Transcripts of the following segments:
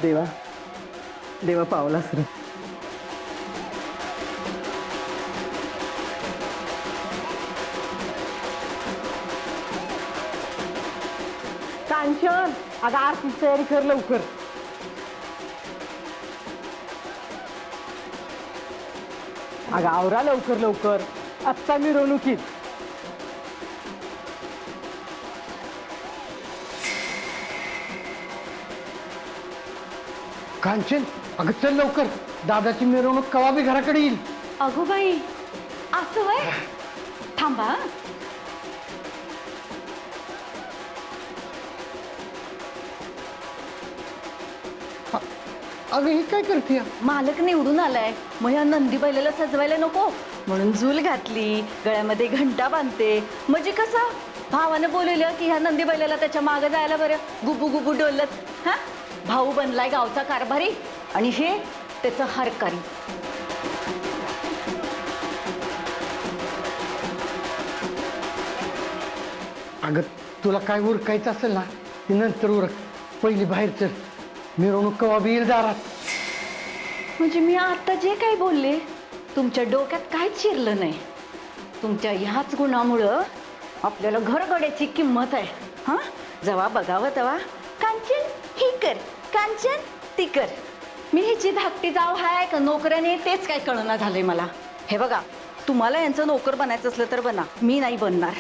देवा देवा पावलास रे. कांचन, अगं आरतीची तयारी कर लवकर. अगं आवरा लवकर लवकर, आत्ता मिरवणुकीत. कांचन, अगं चल लवकर, दादाची मिरवणूक कवा बी घराकडे येईल. अगो बाई, असं वय. थांबा. अगं हे काय करते? मालक निवडून आलाय, मग या नंदी बैलाला सजवायला नको म्हणून झूल घातली, गळ्यामध्ये घंटा बांधते. म्हणजे कसं भावानं बोलवलं की ह्या नंदी बैलाला त्याच्या मागं जायला बरं गुबू गुबू डोलत. हा, भाऊ बनलाय गावचा कारभारी आणि हे त्याचं हरकारी. अगं तुला काय उरकायचं असेल ना ती नंतर उरक, पहिली बाहेर चल, मिरवणूक कवा बी येईल दारात. म्हणजे मी आता जे काही बोलले तुमच्या डोक्यात काहीच शिरलं नाही. तुमच्या ह्याच गुणामुळं आपल्याला घरगड्याची किंमत आहे. हा, जेव्हा बघावं तेव्हा कांचन ही कर, कांचन ती कर. मी ह्याची धाकटी जाव आहे का नोकऱ्याने तेच काय कळना झालंय मला. हे बघा, तुम्हाला यांचं नोकर बनायचं असलं तर बना, मी नाही बनणार.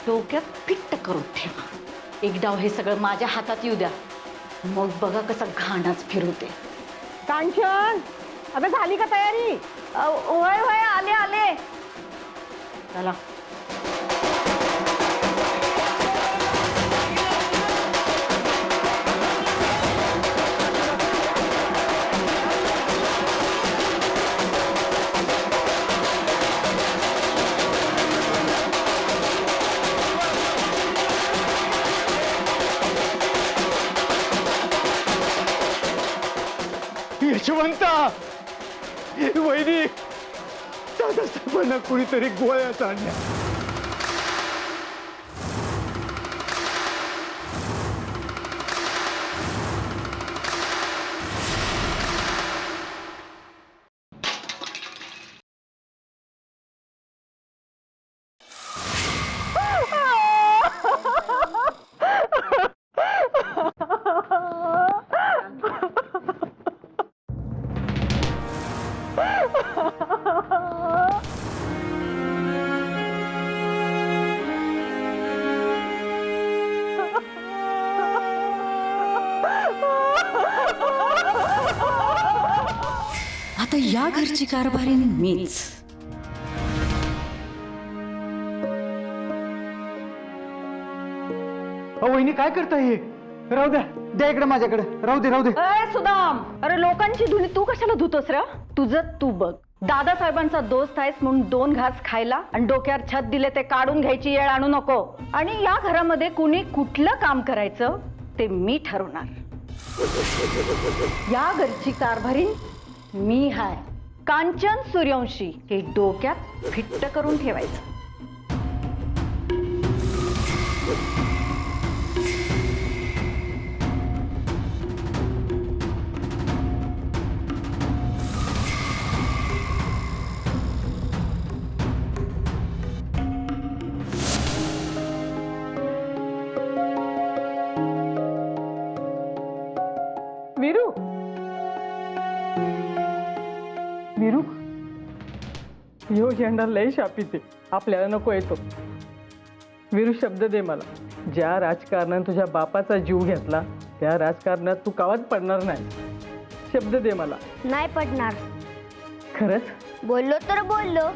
डोक्यात फिट्ट करून ठेवा. एक डाव हे सगळं माझ्या हातात येऊ द्या, मग बघा कसा घाणाच फिरवते. कांचन, अगं झाली का तयारी? होय होय, आले आले. चला. यशवंता, वैदी, दादासाहेबांना कुणीतरी गोळ्या आणल्या. आता या घरची कारभारी मीच. वहिनी काय करताय हे? राहू द्या, द्या इकडे माझ्याकडे. राहू दे राहू दे. सुदाम, अरे लोकांची धुनी तू कशाला धुतोस रे? तुझं तू बघ. दादासाहेबांचा दोस्त आहेस म्हणून 2 घास खायला आणि डोक्यावर छत दिले ते काढून घ्यायची येळ आणू नको. आणि या घरामध्ये कुणी कुठलं काम करायचं ते मी ठरवणार. या घरची कारभारी मी हाय, कांचन सूर्यवंशी. हे डोक्यात फिट्ट करून ठेवायचं. वीरू, वीरू, यो झेंडा लय शापिते, आपल्याला नको येतो. वीरू, शब्द दे मला, ज्या राजकारणाने तुझ्या बापाचा जीव घेतला त्या राजकारणात तू कावाच पडणार नाही. शब्द दे मला. नाही पडणार. खरंच? बोललो तर बोललो.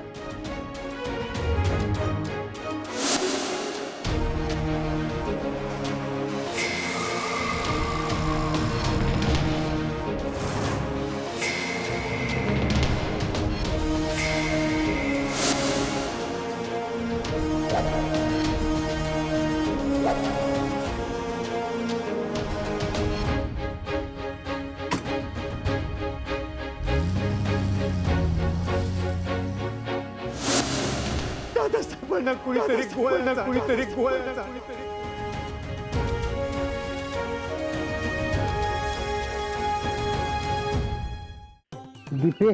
दादासाहेबांना कुणीतरी गोळ्या. दीपे,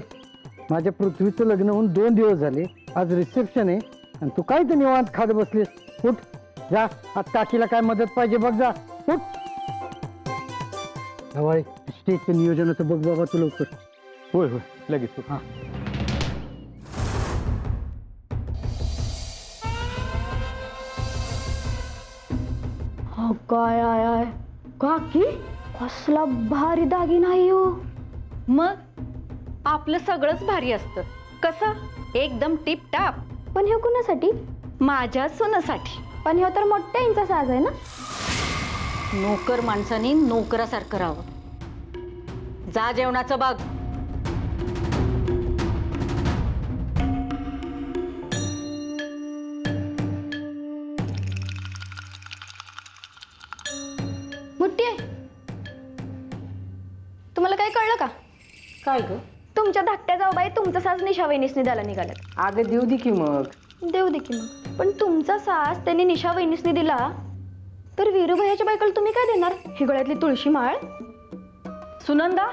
माझ्या पृथ्वीचं लग्न होऊन 2 दिवस झाले. आज रिसेप्शन आहे आणि तू काय ते निवांत खात बसलीस. उठ जा, आज काकीला काय मदत पाहिजे बघ जा. उठ हवाई स्टेजचं नियोजनाचं बघ बाबा तू लवकर. होय होय लगेच. हा काय आय काकी कसला भारी दागिना आहे हो. मग आपलं सगळंच भारी असतं. कसं एकदम टिप टाप. पण हे कुणासाठी? माझ्या सुनासाठी. पण हे तर मोठ्या इंचा साज आहे ना. नोकर माणसानी नोकरासारखं राहावं. जा जेवणाचं बघ. मोठी आहे. तुम्हाला काही कळलं का? काय ग? तुमच्या धाकट्या जाऊबाई तुमचा साज निशा वहिनीसनी द्यायला निघाल्यात. अगं देऊ दे की मग. देऊ दे की मग. पण तुमचा साज त्यांनी निशा वहिनीसनी दिला तर वीरूभैयाच्या बायकोला तुम्ही काय देणार? ही गळ्यातली तुळशी माळ. सुनंदा,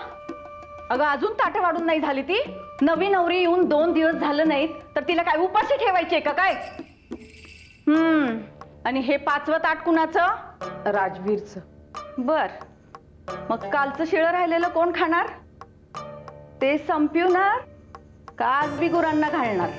अगं अजून ताटं वाढून नाही झाली ती. नवी नवरी येऊन 2 दिवस झालं नाहीत तर तिला काय उपाशी ठेवायचे का काय? आणि हे 5वं ताट कुणाचं? राजवीरचं. बर, मग कालचं शिळं राहिलेलं कोण खाणार? ते संपवणार का आज बी गुरांना घालणार?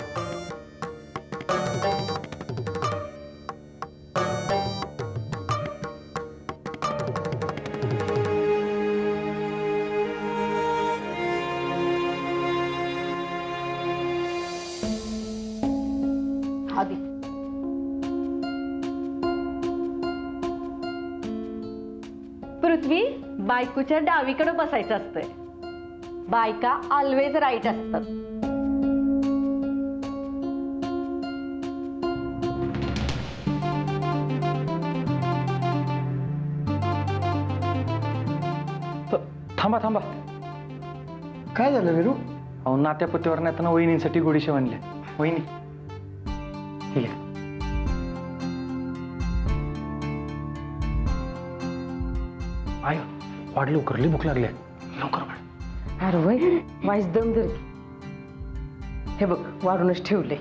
आधी पृथ्वी, बायकोच्या डावीकडे बसायचं असतंय. बायका ऑलवेज राईट असतात. थांबा थांबा. काय झालं वीरू? अहो नात्यापतीवर नाही वहिनींसाठी गोडी शिवणल्या. वहिनी ठीक आहे. आय वाढ लवकर, लई भूक लागली. लवकर वाढ. अरे वय वाईस दम धर. हे बघ वाढूनच ठेवले.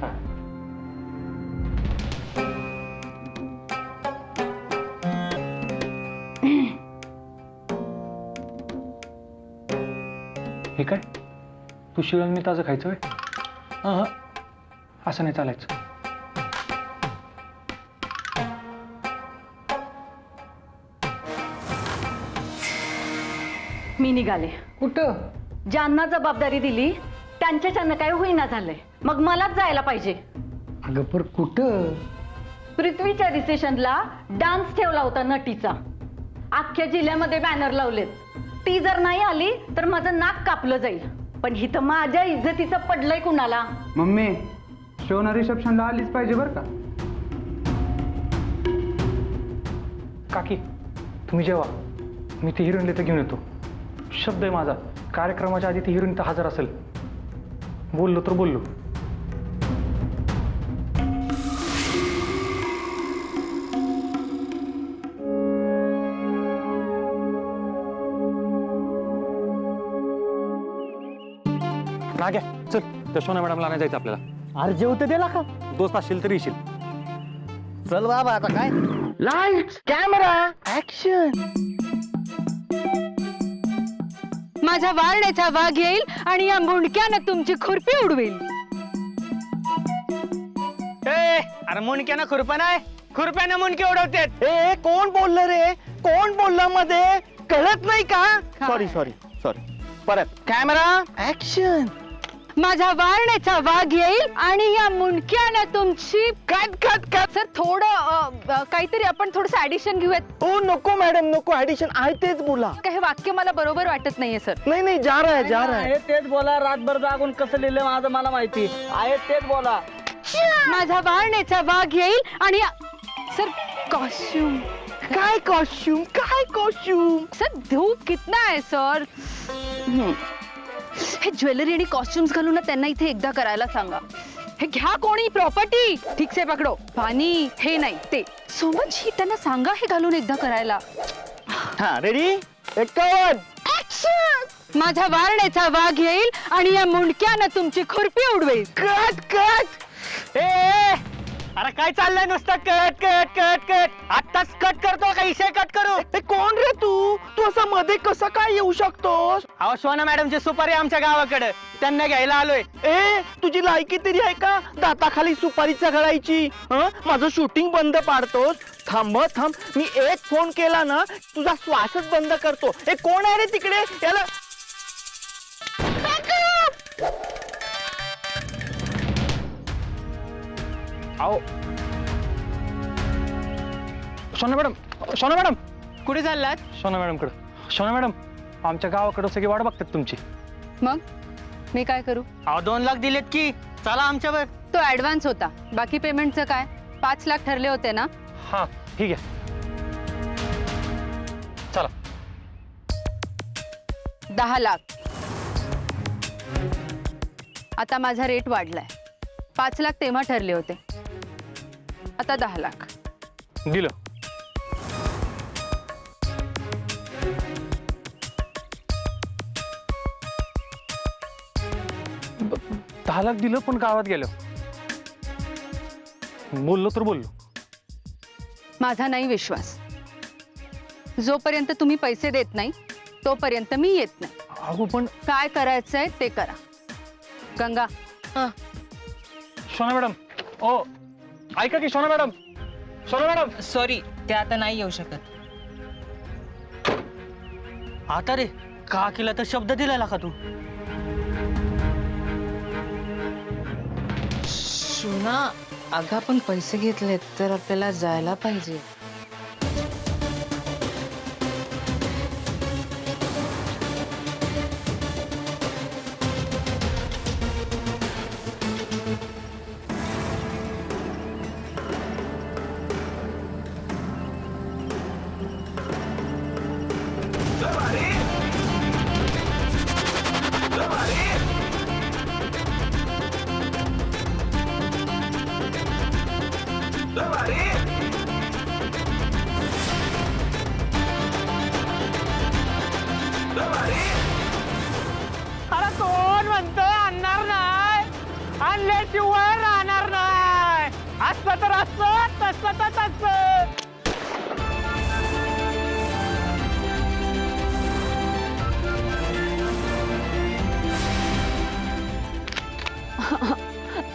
हे काय तू शिळं मी ताजं खायचं होय? असं नाही चालायचं. मी निघाले. कुठं? ज्यांना जबाबदारी दिली त्यांच्याच्यानं काय होईना झालंय, मग मलाच जायला पाहिजे. अगं पर कुठं? पृथ्वीच्या रिसेप्शनला डान्स ठेवला होता नटीचा. अख्ख्या जिल्ह्यामध्ये बॅनर लावलेत. ती जर नाही आली तर माझं नाक कापलं जाईल. पण हिथं माझ्या इज्जतीचं पडलंय कुणाला? मम्मी, शोना रिसेप्शनला आलीच पाहिजे बरं का. काकी तुम्ही जेवा, मी ती हिरोईनला इथं घेऊन येतो. शब्द आहे माझा, कार्यक्रमाच्या आधी ती हिरोईन तर हजर असेल. बोललो तर बोललो. नाग्या चल, त्या सोना मॅडमला नाही जायचं आपल्याला. अरे जेवते दिला का? दोस्त असशील तरी येशील. चल बाबा आता काय. Lights, camera, action. माझ्या वारण्याचा वाघ येईल आणि या मुंडक्यानं तुमची खुरपी उडवेल. अरे मुंडक्यानं खुरपा नाही, खुरप्यानं मुंडके उडवतात. ए कोण बोललं रे? कोण बोललं मध्ये? कळत नाही का? Sorry sorry sorry. परत कॅमेरा ऍक्शन. माझ्या वारण्याचा वाघ येईल आणि या मुंडक्यानं तुमची कट कट कट. सर थोडं काहीतरी आपण थोडंसं ऍडिशन घेऊयात. ओ नको मॅडम नको, ऍडिशन आहे तेच बोला. हे वाक्य मला बरोबर वाटत नाहीये सर. नाही नाही जा रहा है जा रहा है. तेच बोला. रातभर जागून कसं लिहिलं माझं मला माहिती आहे. तेच बोला. माझा वारण्याचा वाघ येईल आणि सर कॉस्ट्युम. काय कॉस्ट्युम काय कॉस्ट्युम. सर धूप कितना आहे सर. हे ज्वेलरी आणि कॉस्ट्युम्स घालून ना त्यांना इथे एकदा करायला सांगा. हे घ्या कोणी प्रॉपर्टी ठीक से पकडो. पाणी हे नाही ते सोबत ही त्यांना सांगा हे घालून एकदा करायला. हा रेडी. 51 ऍक्शन. माझ्या वारण्याचा वाघ येईल आणि या मुंडक्यानं तुमची खुरपी उडवेल. कट कट ए अरे काय चाललंय नुसतं कट कट कट कट आत्ताच कट करतो का इशे कट करू. कोण रे तू असं मध्ये कसं काय येऊ शकतोस? अहो सोना मॅडमची सुपारी आमच्या गावाकडे त्यांना घ्यायला आलोय. ए तुझी लायकी तरी आहे का दाताखाली सुपारी चघळायची? माझं शूटिंग बंद पाडतोस? थांब थांब, मी एक फोन केला ना तुझा श्वासच बंद करतो. ए कोण आहे रे तिकडे? याला अहो सोना मॅडम, सोना मॅडम, कुठे चाललात? सोना मॅडमकडे. सोना मॅडम, आमच्या गावाकडे सगळी वाट बघतात तुमची. मग मी काय करू? अहो 2 लाख दिलेत की, चला आमच्यावर. तो ऍडव्हान्स होता, बाकी पेमेंटचं काय? 5 लाख ठरले होते ना. हा ठीक आहे, चला. 10 लाख. आता माझा रेट वाढलाय. 5 लाख तेव्हा ठरले होते, आता 10 लाख. दिलं. ब- 10 लाख दिलं, पण गावात गेलो बोललो तर बोललो. माझा नाही विश्वास. जोपर्यंत तुम्ही पैसे देत नाही तोपर्यंत मी येत नाही. अगो पण काय करायचंय ते करा. गंगा, सोना मॅडम, ओ ऐका की सोना मॅडम, सोना मॅडम. सॉरी, ते आता नाही येऊ शकत. आता रे का केला तर शब्द दिलेला का तू? सुना, अगं आपण पैसे घेतलेत तर आपल्याला जायला पाहिजे. अरे कोण म्हणतो आणणार नाही? आणल्याशिवाय राहणार नाही. असं तर असं, तसं तर तसं.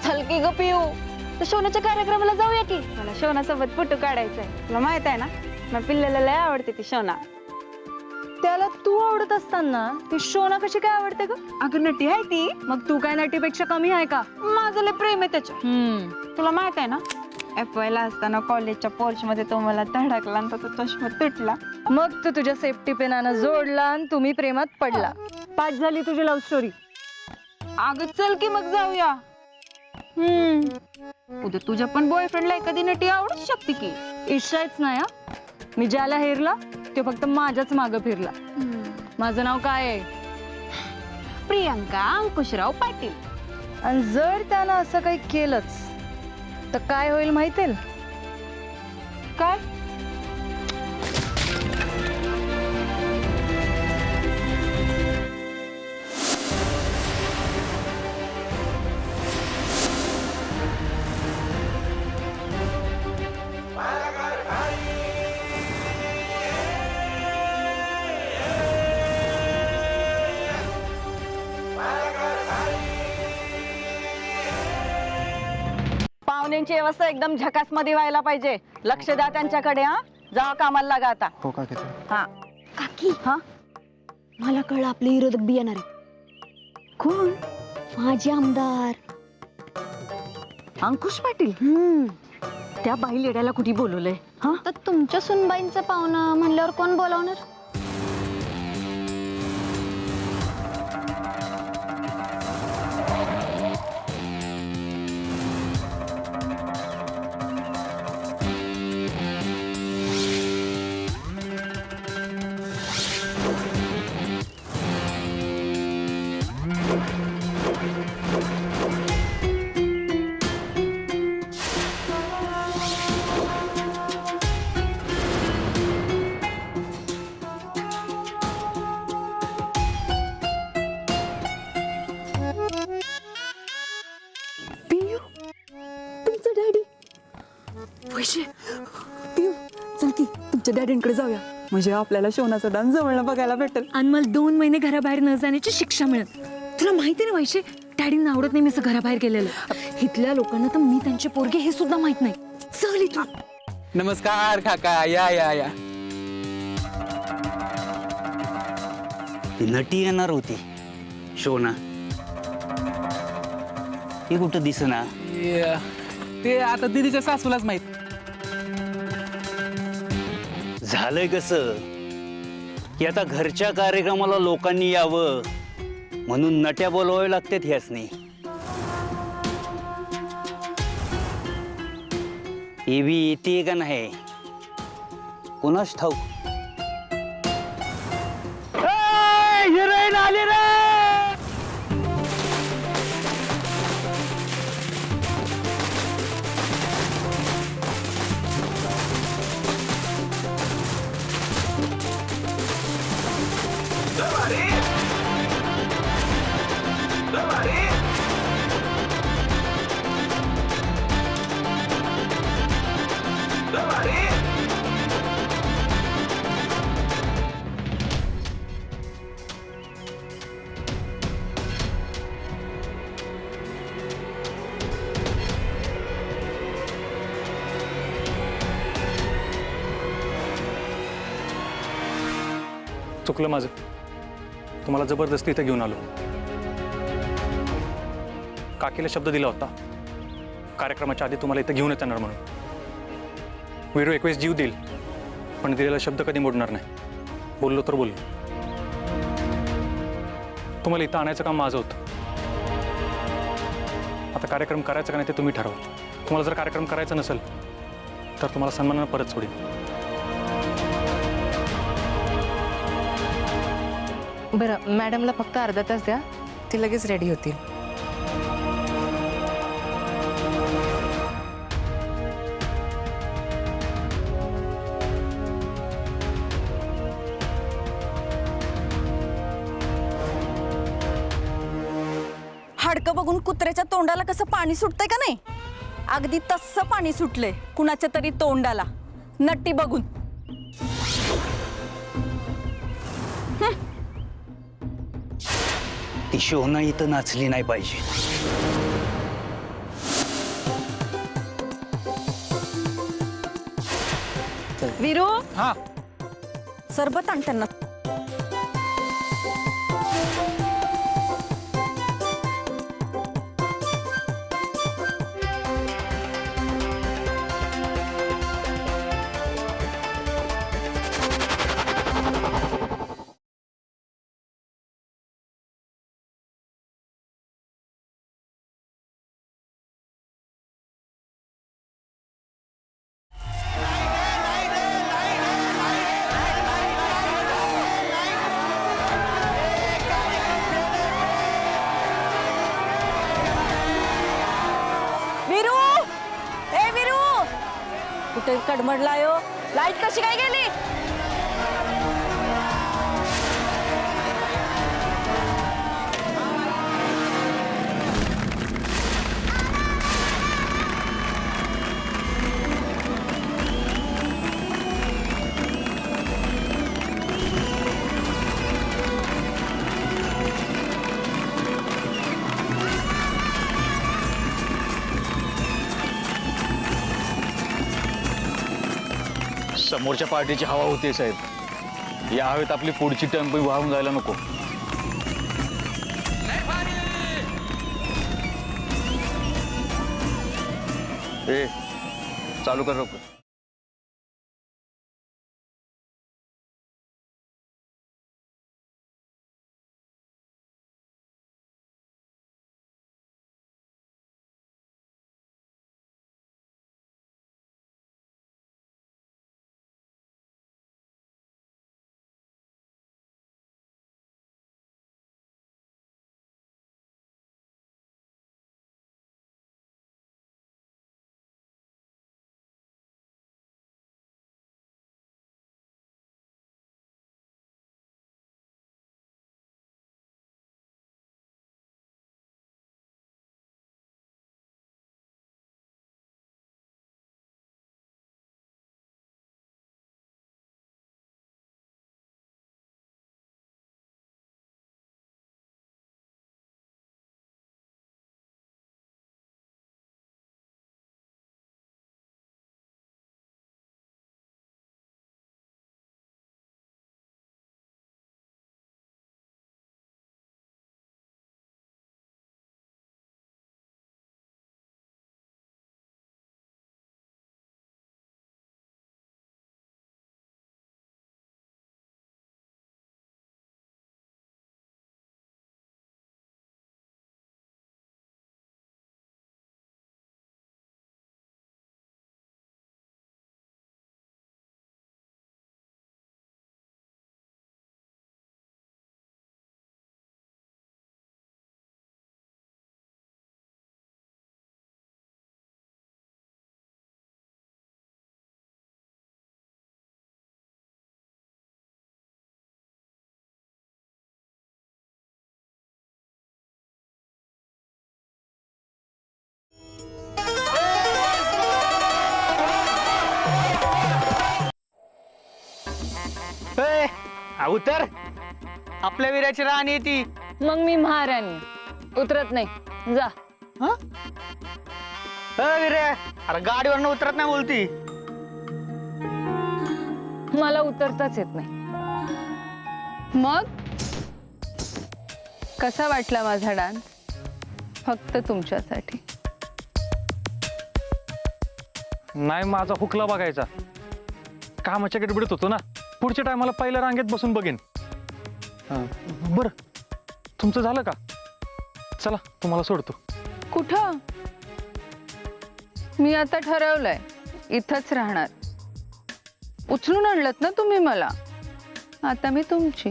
चल की ग पिऊ, तर शोनाच्या कार्यक्रमाला जाऊया की. मला शोनासोबत फोटो काढायचाय. तुला माहित आहे ना, मग पिल्लेला लय आवडते ती शोना. त्याला तू आवडत असताना ती शोना कशी काय आवडते ग? अगं नटी आहे ती. मग तू काय नटीपेक्षा कमी आहे का? माझं लय प्रेम आहे त्याच्या. तुला माहित आहे ना, FY ला असताना कॉलेजच्या पोर्च मध्ये तो मला धडकला आणि तो चष्मा तुटला. मग तू तुझ्या सेफ्टी पेनानं जोडला आणि तुम्ही प्रेमात पडला. पाठ झाली तुझी लव्ह स्टोरी. अगं चल की मग जाऊया. उद्या तुझ्या पण बॉयफ्रेंडला एखादी नटी आवडू शकते की. इच्छाच नाही हा. मी ज्याला हेरला तो फक्त माझ्याच मागं फिरला. माझं नाव काय आहे? प्रियंका अंकुशराव पाटील. आणि जर त्यानं असं काही केलंच तर काय होईल माहितीये? काय? पाहुण्यांची व्यवस्था एकदम झकास मध्ये व्हायला पाहिजे. लक्ष द्या त्यांच्याकडे. हा, जा कामाला लागा आता. हो का? हा काकी. हा, मला कळलं आपले विरोधक बी येणार आहे. कोण? माझे आमदार अंकुश पाटील. त्या बाई लेड्याला कुठे बोलवलंय? हा, तर तुमच्या सुनबाईंचं पाहुणं म्हणल्यावर कोण बोलावणार? वैशे पिऊ चल की तुमच्या डॅडींकडे जाऊया म्हणजे आपल्याला शोनाचा डान्स जवळनं बघायला भेटेल आणि मला 2 महिने घराबाहेर न जाण्याची शिक्षा मिळेल. तुला माहिती ना वैशे डॅडींना आवडत नाही मी असं घराबाहेर गेलेलं. इथल्या लोकांना तर मी त्यांची पोरगी हे सुद्धा माहित नाही. चल इथून. नमस्कार काका या या या. ती नटी येणार होती शोना, ती कुठं दिसना. ते आता दीदीच्या सासूलाच माहित. झालंय कसं की आता घरच्या कार्यक्रमाला लोकांनी यावं म्हणून नट्या बोलवावे लागतात ह्यासनी. एवी येते का नाही कोणाच ठाऊक. हिरोईन आली रे. चुकलं माझं, तुम्हाला जबरदस्ती इथे घेऊन आलो. काकीला शब्द दिला होता कार्यक्रमाच्या आधी तुम्हाला इथे घेऊनच येणार म्हणून. वीरू 21 जीव देईल पण दिलेला शब्द कधी मोडणार नाही. बोललो तर बोललो. तुम्हाला इथं आणायचं काम माझं होतं. आता कार्यक्रम करायचा का नाही ते तुम्ही ठरवा. तुम्हाला जर कार्यक्रम करायचा नसेल तर तुम्हाला सन्मानानं परत सोडीन. बरं मॅडमला फक्त अर्धा तास द्या, ती लगेच रेडी होतील. हाडकं बघून कुत्र्याच्या तोंडाला कसं पाणी सुटतंय का नाही, अगदी तसं पाणी सुटलंय कुणाच्या तरी तोंडाला नट्टी बघून. ती शोना इथं नाचली नाही पाहिजे. वीरू हा सरबत आण त्यांना. कुठे कडमडलाय हो? लाईट कशी काय गेली? समोरच्या पार्टीची हवा होते साहेब. या हवेत आपली पुढची टेम्पो वाहून जायला नको. चालू कर नको. उतर. आपल्या वीराची राणी आहे ती. मग मी महाराणी उतरत नाही जा. वीरे, अरे गाडीवरनं उतरत नाही बोलती. मला उतरताच येत नाही. मग कसा वाटला माझा डान्स? फक्त तुमच्यासाठी. नाही, माझा हुकला बघायचा. कामाच्या गडबडीत होतो ना. पुढच्या टायमाला पहिल्या रांगेत बसून बघेन. बरं, तुमचं झालं का? चला, तुम्हाला सोडतो. कुठं? मी आता ठरवलंय इथंच राहणार. उचलून आणलत ना तुम्ही मला, आता मी तुमची.